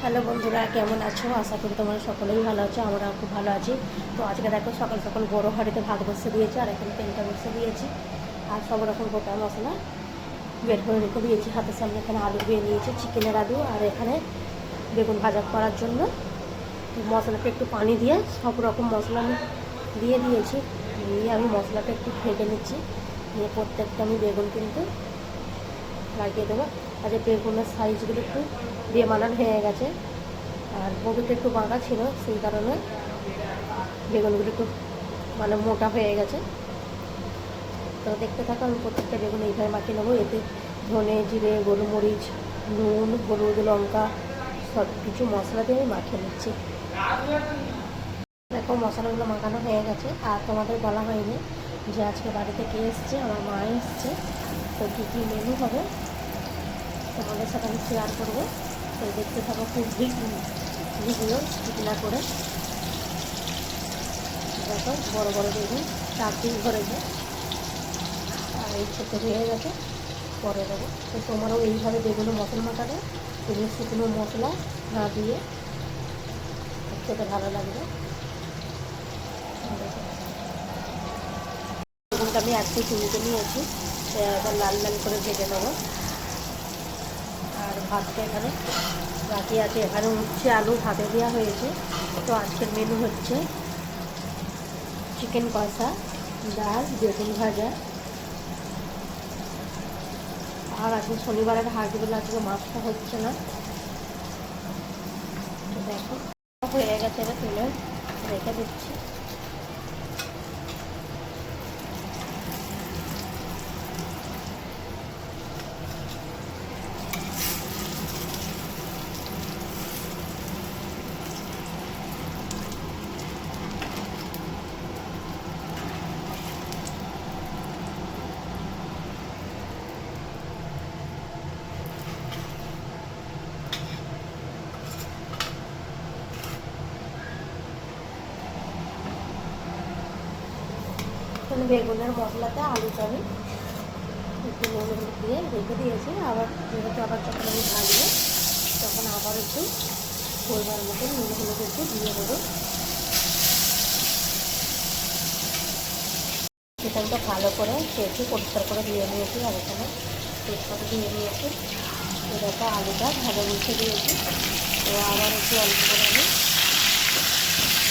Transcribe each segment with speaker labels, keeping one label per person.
Speaker 1: Hello বন্ধুরা, কেমন আছো? আশা করি তোমরা সকলেই ভালো আছো। আমরা খুব ভালো আছি। তো আজকে দেখো সকাল সকাল বড় হাঁড়িতে ভাত বসে দিয়েছি, আর এখানে তেলটা বসে দিয়েছি, আর সব রকম গোটা মশলা বের করে রেখে দিয়েছি হাতের সামনে। এখানে আলু দিয়ে নিয়েছি, চিকেনের আলু, আর এখানে বেগুন ভাজা করার জন্য মশলাটা একটু পানি দিয়ে সব রকম মশলা আমি দিয়ে দিয়েছি। দিয়ে আমি মশলাটা একটু ভেজে নিচ্ছি, নিয়ে প্রত্যেকটা আমি বেগুন কিন্তু লাগিয়ে দেবো। আর বেগুনের সাইজগুলো একটু দিয়ে মানান হয়ে গেছে, আর বগিটা একটু বাঁকা ছিল, সেই কারণে বেগুনগুলো একটু মানে মোটা হয়ে গেছে। তো দেখতে থাকো, আমি প্রত্যেকটা বেগুন এইভাবে মাখিয়ে নেবো। এতে ধনে, জিরে, গোলমরিচ, নুন, হলুদ, লঙ্কা সব কিছু মশলা দিয়ে আমি মাখিয়ে নিচ্ছি। দেখো মশলাগুলো মাখানো হয়ে গেছে। আর তোমাদের বলা হয়নি যে আজকে বাড়িতে কে এসছে, আমার মা এসছে। তো কী কী মেনু হবে তোমাদের সাথে আমি শেয়ার করবো। তো দেখতে থাকো খুব ভিডিও স্কিপ না করে। দেখো বড় বড় বেগুন 4 পিস ধরেছে, আর এই ছোটো হয়ে গেছে, পরে দেবো। তো তোমারও এইভাবে বেগুনে মশলা মাখাবে, তুমি শুকনো মশলা না দিয়ে খেতে ভালো লাগবে। বেগুনটা আমি আজকে চিনিতে নিয়েছি, এবার লাল লাল করে ভেজে নেবো। আর ভাতটা এখানে বাকি আছে, এখানে উচ্ছে আলু ভাতে দেওয়া হয়েছে। তো আজকের মেনু হচ্ছে চিকেন কষা, ডাল, বেগুন ভাজা। আর আজকে শনিবারের হাট বলে আজকে মাছটা হচ্ছে না। তো দেখো হয়ে গেছে, এটা তুলে রেখে দিচ্ছি। বেগুনের মশলাতে আলুটা আমি একটু নুন দিয়ে রেখে দিয়েছি। আবার যেহেতু আবার যখন আমি ভাজবো তখন আবার একটু পরিমাণ মতো নুন হলুদ একটু দিয়ে দেবো। চিকেনটা ভালো করে কেটে পরিষ্কার করে দিয়ে নিয়েছি, আর এখানে তেজপাতা দিয়ে নিয়েছি। এটাকে আলুটা ভালো মুছে দিয়েছি। তো আবার একটু অল্প করে আমি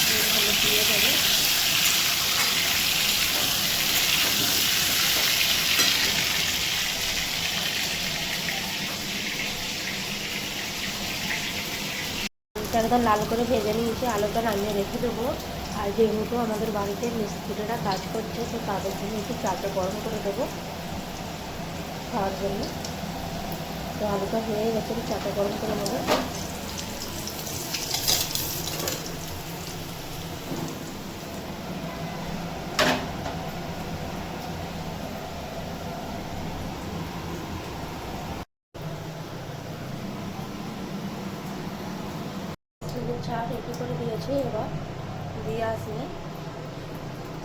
Speaker 1: নুন হলুদ দিয়ে দেবো। একদম লাল করে ভেজে নিয়েছি, আলুটা নামিয়ে রেখে দেবো। আর যেহেতু আমাদের বাড়িতে মিস্ত্রিরা কাজ করছে, তো তাদের জন্য একটু চাটা গরম করে দেবো খাওয়ার জন্য। তো আলুটা হয়ে গেছে, চাটা গরম করে নেবো। চা রেডি করে দিয়েছি, এবার দিয়ে আসলে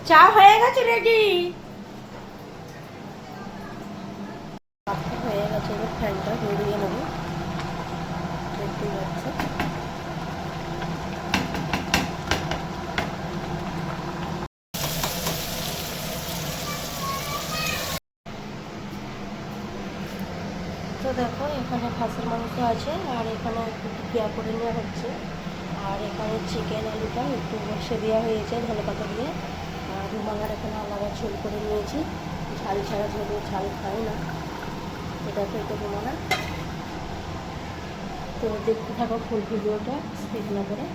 Speaker 1: চা হয়ে গেছে রেডি। হয়ে গেছে, এবার ফ্যানটা ঘুরিয়ে নেবো। দেখতেই পাচ্ছে তো দেখো এখানে খাসির মাংস আছে, আর এখানে একটু টিকিয়া করে নেওয়া হচ্ছে। আর এখানে চিকেন আলুটা একটু বসে দেওয়া হয়েছে ধনে পাতা দিয়ে। আর রুমালার এখানে আলাদা ঝোল করে নিয়েছি, ঝাল ছাড়া ঝোল, ঝাল খাই না। এটা তো রুমালা। তো দেখতে থাকো ফুল ভিডিওটা স্কিপ না করে।